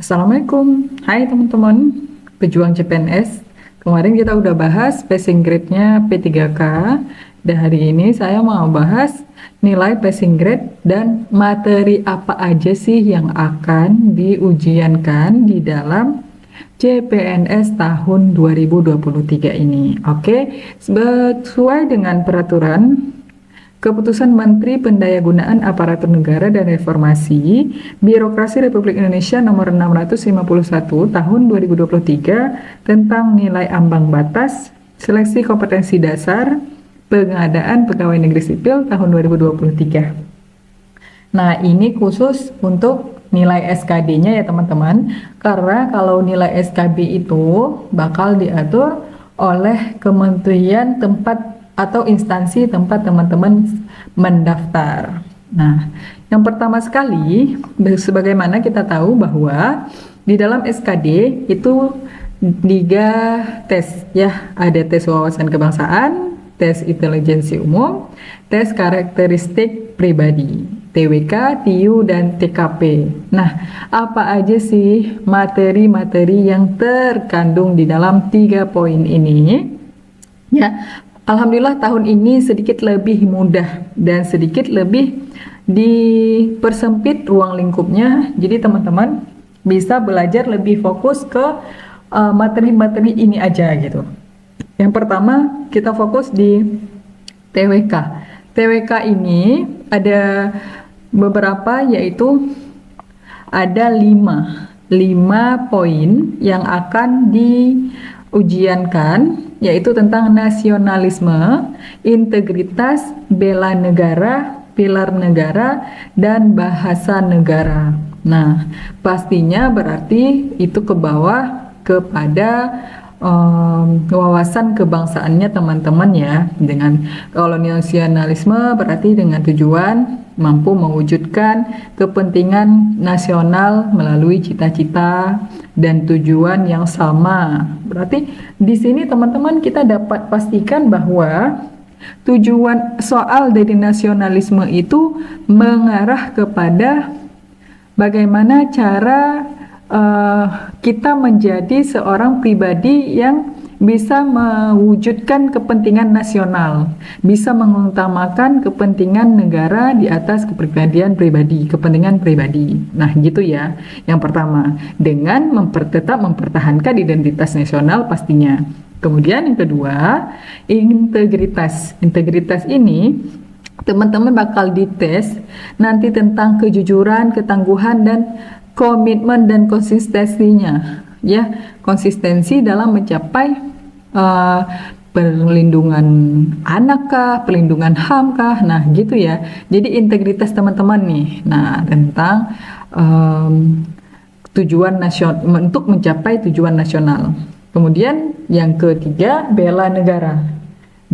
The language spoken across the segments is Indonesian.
Assalamualaikum, hai teman-teman pejuang CPNS. Kemarin kita udah bahas passing grade-nya P3K, dan hari ini saya mau bahas nilai passing grade dan materi apa aja sih yang akan diujiankan di dalam CPNS tahun 2023 ini. Oke, sesuai dengan peraturan Keputusan Menteri Pendayagunaan Aparatur Negara dan Reformasi Birokrasi Republik Indonesia Nomor 651 Tahun 2023 tentang nilai ambang batas seleksi kompetensi dasar pengadaan pegawai negeri sipil tahun 2023. Nah, ini khusus untuk nilai SKD-nya ya teman-teman, karena kalau nilai SKB itu bakal diatur oleh kementerian tempat atau instansi tempat teman-teman mendaftar. Nah, yang pertama sekali, sebagaimana kita tahu bahwa di dalam SKD itu 3 tes ya, ada tes wawasan kebangsaan, tes intelijensi umum, tes karakteristik pribadi, TWK, TIU, dan TKP. Nah, apa aja sih materi-materi yang terkandung di dalam 3 poin ini? Ya, alhamdulillah tahun ini sedikit lebih mudah dan sedikit lebih dipersempit ruang lingkupnya. Jadi teman-teman bisa belajar lebih fokus ke materi-materi ini aja gitu. Yang pertama kita fokus di TWK. TWK ini ada beberapa, yaitu ada 5 poin yang akan diujiankan, yaitu tentang nasionalisme, integritas, bela negara, pilar negara, dan bahasa negara. Nah, pastinya berarti itu ke bawah kepada wawasan kebangsaannya teman-teman ya. Dengan kalau nasionalisme berarti dengan tujuan mampu mewujudkan kepentingan nasional melalui cita-cita dan tujuan yang sama. Berarti di sini teman-teman kita dapat pastikan bahwa tujuan soal dari nasionalisme itu mengarah kepada bagaimana cara kita menjadi seorang pribadi yang bisa mewujudkan kepentingan nasional, bisa mengutamakan kepentingan negara di atas kepribadian pribadi, kepentingan pribadi. Nah, gitu ya. Yang pertama, dengan tetap mempertahankan identitas nasional pastinya. Kemudian yang kedua, integritas. Integritas ini teman-teman bakal dites nanti tentang kejujuran, ketangguhan, dan komitmen dan konsistensinya ya, konsistensi dalam mencapai perlindungan anak kah, perlindungan HAM kah, nah gitu ya. Jadi integritas teman-teman nih, nah tentang tujuan nasional, untuk mencapai tujuan nasional. Kemudian yang ketiga, bela negara.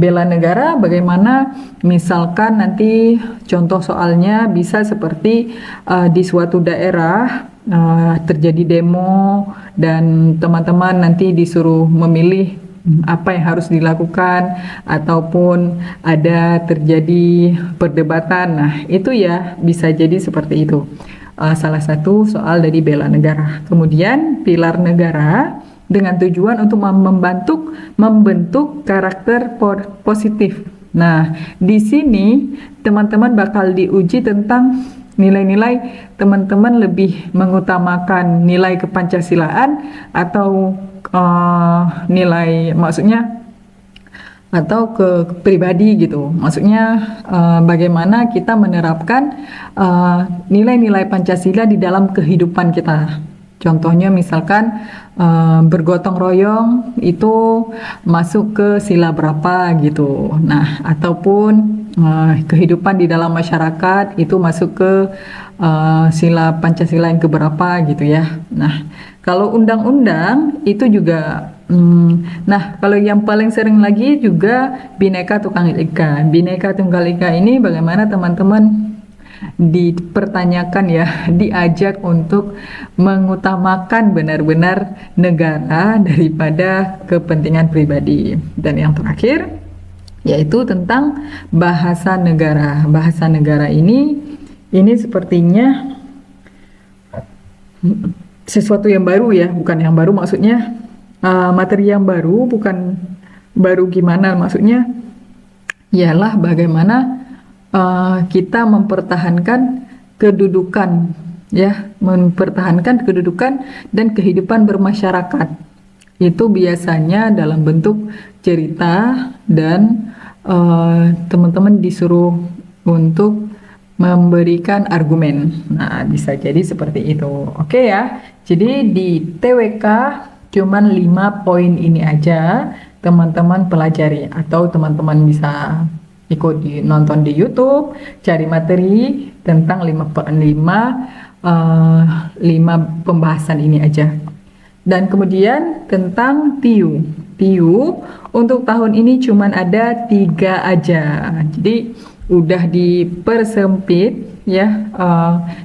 Bela negara bagaimana, misalkan nanti contoh soalnya bisa seperti di suatu daerah terjadi demo dan teman-teman nanti disuruh memilih apa yang harus dilakukan, ataupun ada terjadi perdebatan. Nah, itu ya bisa jadi seperti itu. Salah satu soal dari bela negara. Kemudian pilar negara dengan tujuan untuk membentuk karakter positif. Nah, di sini teman-teman bakal diuji tentang nilai-nilai teman-teman lebih mengutamakan nilai kepancasilaan atau nilai, maksudnya atau ke pribadi gitu. Maksudnya bagaimana kita menerapkan nilai-nilai Pancasila di dalam kehidupan kita. Contohnya misalkan bergotong royong itu masuk ke sila berapa gitu. Nah, ataupun kehidupan di dalam masyarakat itu masuk ke sila Pancasila yang keberapa gitu ya. Nah, kalau undang-undang itu juga nah, kalau yang paling sering lagi juga Bhinneka Tunggal Ika. Bhinneka Tunggal Ika ini bagaimana teman-teman dipertanyakan ya, diajak untuk mengutamakan benar-benar negara daripada kepentingan pribadi. Dan yang terakhir yaitu tentang bahasa negara. Bahasa negara ini sepertinya sesuatu yang baru ya, bukan yang baru maksudnya materi yang baru, bukan baru gimana maksudnya, ialah bagaimana kita mempertahankan kedudukan ya, mempertahankan kedudukan dan kehidupan bermasyarakat. Itu biasanya dalam bentuk cerita dan teman-teman disuruh untuk memberikan argumen. Nah, bisa jadi seperti itu. Oke ya. Jadi di TWK cuman 5 poin ini aja teman-teman pelajari, atau teman-teman bisa ikut nonton di YouTube, cari materi tentang 5 pembahasan ini aja. Dan kemudian tentang TIU. TIU untuk tahun ini cuman ada 3 aja. Jadi udah dipersempit ya,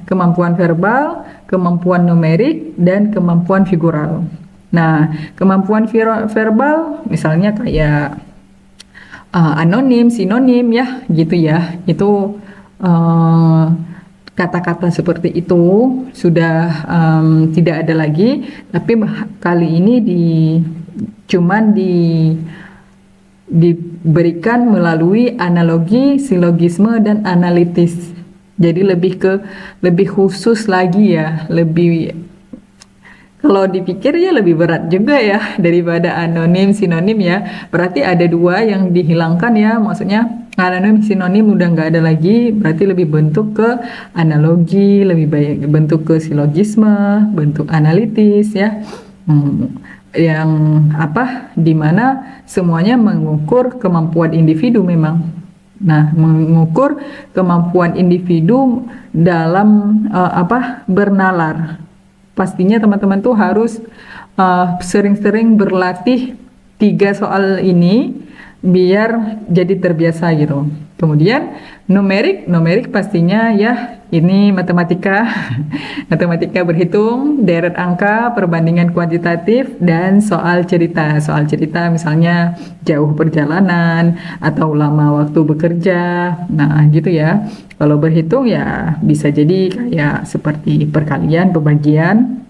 kemampuan verbal, kemampuan numerik, dan kemampuan figural. Nah, kemampuan verbal misalnya kayak anonim, sinonim ya, gitu ya. Itu kata-kata seperti itu sudah tidak ada lagi, tapi kali ini cuman diberikan melalui analogi, silogisme, dan analitis. Jadi lebih khusus lagi ya, kalau dipikir ya lebih berat juga ya daripada anonim, sinonim ya. Berarti ada 2 yang dihilangkan ya, maksudnya anonim, sinonim udah nggak ada lagi, berarti lebih bentuk ke analogi, lebih banyak bentuk ke silogisme, bentuk analitis ya. Yang dimana semuanya mengukur kemampuan individu memang. Nah, mengukur kemampuan individu dalam bernalar. Pastinya teman-teman tuh harus sering-sering berlatih 3 soal ini biar jadi terbiasa gitu. Kemudian numerik pastinya ya, ini matematika. Matematika berhitung, deret angka, perbandingan kuantitatif, dan soal cerita. Soal cerita misalnya jauh perjalanan atau lama waktu bekerja. Nah, gitu ya. Kalau berhitung ya bisa jadi kayak seperti perkalian, pembagian,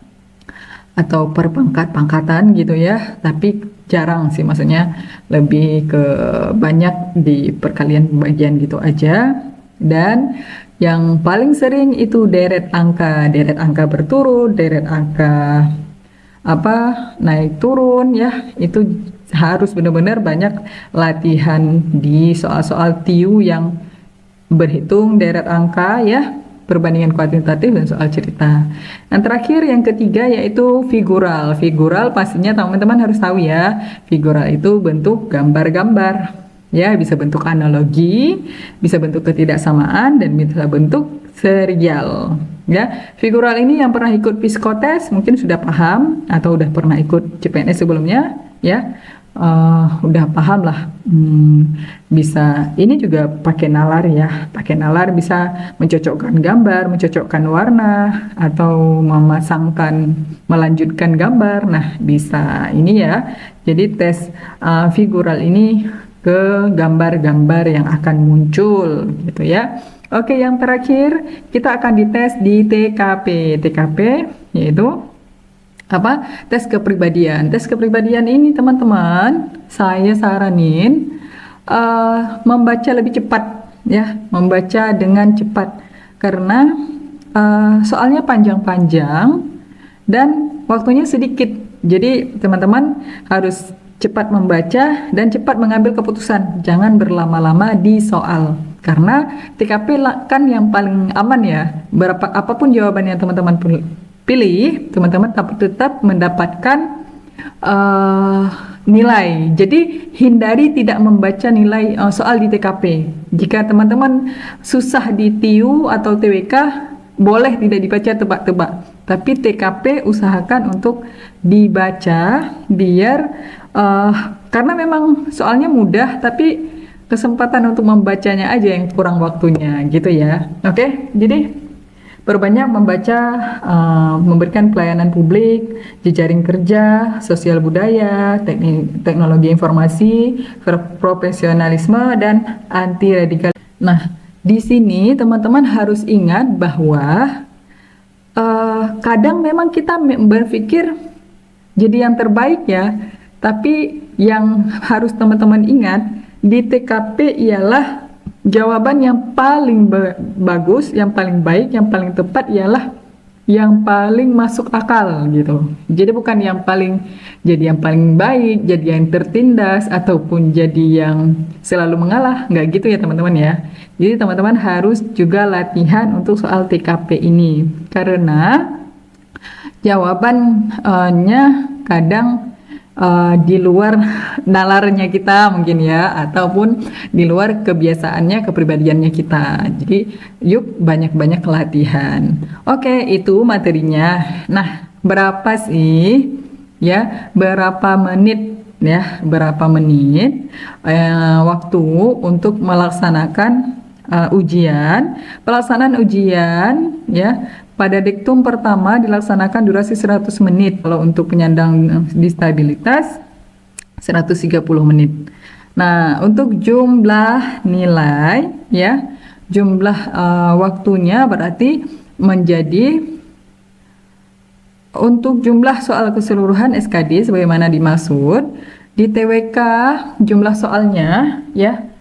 atau perpangkat-pangkatan gitu ya. Tapi jarang sih, maksudnya lebih ke banyak di perkalian, pembagian gitu aja. Dan yang paling sering itu deret angka berturut, deret angka naik turun ya. Itu harus benar-benar banyak latihan di soal-soal TIU yang berhitung, deret angka ya, perbandingan kuantitatif, dan soal cerita. Yang terakhir, yang ketiga, yaitu figural. Figural pastinya teman-teman harus tahu ya. Figural itu bentuk gambar-gambar ya, bisa bentuk analogi, bisa bentuk ketidaksamaan, dan bisa bentuk serial ya. Figural ini yang pernah ikut psikotes mungkin sudah paham, atau udah pernah ikut CPNS sebelumnya ya. Udah paham lah. Bisa ini juga pakai nalar ya. Pakai nalar bisa mencocokkan gambar, mencocokkan warna, atau melanjutkan gambar. Nah, bisa ini ya. Jadi tes figural ini ke gambar-gambar yang akan muncul gitu ya. Oke, yang terakhir kita akan dites di TKP. TKP yaitu tes kepribadian. Tes kepribadian ini teman-teman, saya saranin membaca lebih cepat ya, membaca dengan cepat, karena soalnya panjang-panjang dan waktunya sedikit. Jadi teman-teman harus cepat membaca dan cepat mengambil keputusan. Jangan berlama-lama di soal, karena TKP kan yang paling aman ya. Apapun jawaban yang teman-teman pilih, teman-teman tetap mendapatkan nilai. Jadi hindari tidak membaca nilai soal di TKP. Jika teman-teman susah di TIU atau TWK, boleh tidak dibaca tebak-tebak. Tapi TKP usahakan untuk dibaca biar karena memang soalnya mudah, tapi kesempatan untuk membacanya aja yang kurang waktunya gitu ya. Oke, jadi perbanyak membaca, memberikan pelayanan publik, jejaring kerja, sosial budaya, teknologi informasi, profesionalisme, dan anti radikal. Nah, di sini teman-teman harus ingat bahwa kadang memang kita berpikir jadi yang terbaik ya, tapi yang harus teman-teman ingat di TKP ialah jawaban yang paling bagus, yang paling baik, yang paling tepat ialah yang paling masuk akal gitu. Jadi bukan yang paling baik, jadi yang tertindas ataupun jadi yang selalu mengalah, nggak gitu ya teman-teman ya. Jadi teman-teman harus juga latihan untuk soal TKP ini karena jawabannya kadang di luar nalarnya kita mungkin ya, ataupun di luar kebiasaannya, kepribadiannya kita. Jadi yuk banyak-banyak latihan. Oke, itu materinya. Nah, berapa sih ya, berapa menit ya, berapa menit waktu untuk melaksanakan ujian. Pelaksanaan ujian ya pada diktum pertama dilaksanakan durasi 100 menit. Kalau untuk penyandang disabilitas 130 menit. Nah, untuk jumlah nilai ya, jumlah waktunya berarti menjadi untuk jumlah soal keseluruhan SKD sebagaimana dimaksud di TWK jumlah soalnya ya.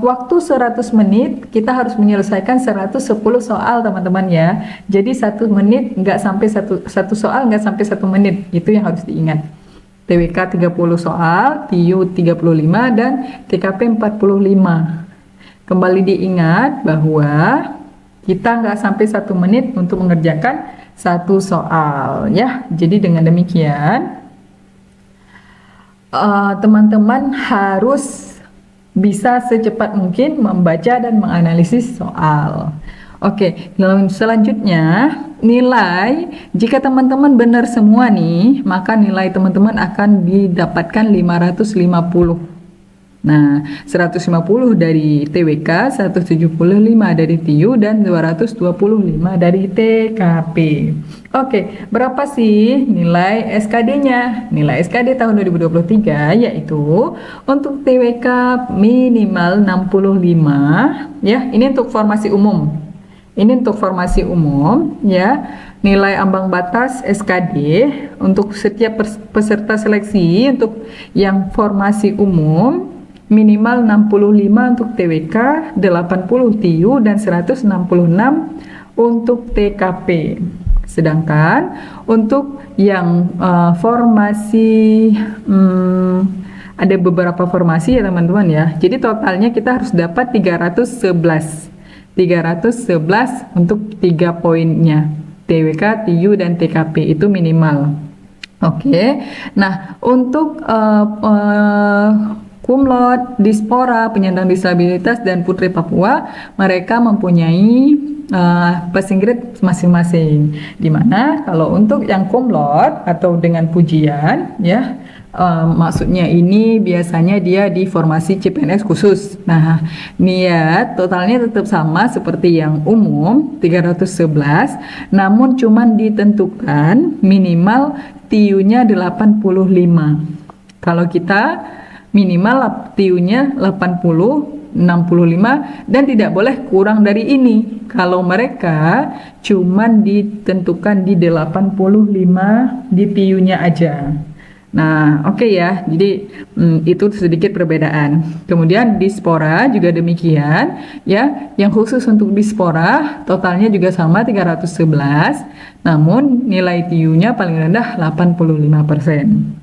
Waktu 100 menit kita harus menyelesaikan 110 soal teman-teman ya. Jadi 1 menit nggak sampai satu soal nggak sampai 1 menit, itu yang harus diingat. TWK 30 soal, TIU 35 dan TKP 45. Kembali diingat bahwa kita nggak sampai 1 menit untuk mengerjakan 1 soal ya. Jadi dengan demikian teman-teman harus bisa secepat mungkin membaca dan menganalisis soal. Oke, lalu selanjutnya nilai, jika teman-teman benar semua nih, maka nilai teman-teman akan didapatkan 550. Nah, 150 dari TWK, 175 dari TIU, dan 225 dari TKP. Oke, berapa sih nilai SKD-nya? Nilai SKD tahun 2023 yaitu untuk TWK minimal 65 ya. Ini untuk formasi umum. Ini untuk formasi umum ya. Nilai ambang batas SKD untuk setiap peserta seleksi untuk yang formasi umum minimal 65 untuk TWK, 80 TIU, dan 166 untuk TKP. Sedangkan untuk yang formasi ada beberapa formasi ya teman-teman ya. Jadi totalnya kita harus dapat 311 untuk 3 poinnya. TWK, TIU, dan TKP itu minimal. Oke. Nah, untuk cum laude, dispora, penyandang disabilitas, dan putri Papua, mereka mempunyai passing grade masing-masing. Dimana kalau untuk yang cum laude atau dengan pujian, ya, maksudnya ini biasanya dia di formasi CPNS khusus. Nah, niat totalnya tetap sama seperti yang umum 311, namun cuman ditentukan minimal TIU-nya 85. Kalau kita minimal TIU-nya 80, 65 dan tidak boleh kurang dari ini. Kalau mereka cuman ditentukan di 85 di TIU-nya aja. Nah, oke ya. Jadi itu sedikit perbedaan. Kemudian dispora juga demikian ya. Yang khusus untuk dispora totalnya juga sama 311. Namun nilai TIU-nya paling rendah 85%.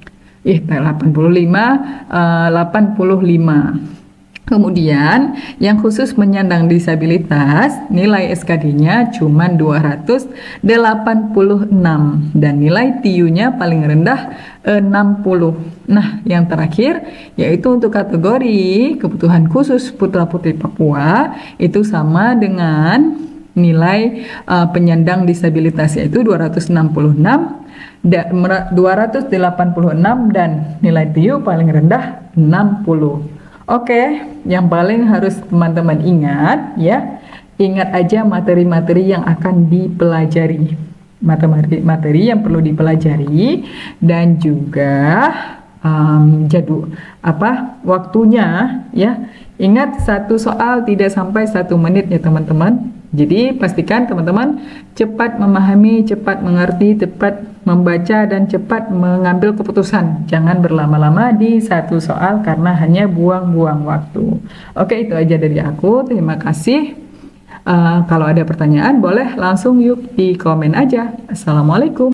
85. Kemudian yang khusus menyandang disabilitas nilai SKD-nya cuma 286 dan nilai TIU-nya paling rendah 60. Nah, yang terakhir yaitu untuk kategori kebutuhan khusus putra-putri Papua itu sama dengan nilai penyandang disabilitas yaitu 286 dan nilai TIU paling rendah 60. Oke, yang paling harus teman-teman ingat ya, ingat aja materi-materi yang akan dipelajari, materi yang perlu dipelajari dan juga waktunya ya. Ingat satu soal tidak sampai 1 menit ya teman-teman. Jadi pastikan teman-teman cepat memahami, cepat mengerti, cepat membaca, dan cepat mengambil keputusan. Jangan berlama-lama di satu soal karena hanya buang-buang waktu. Oke, itu aja dari aku. Terima kasih. Kalau ada pertanyaan boleh langsung yuk di komen aja. Assalamualaikum.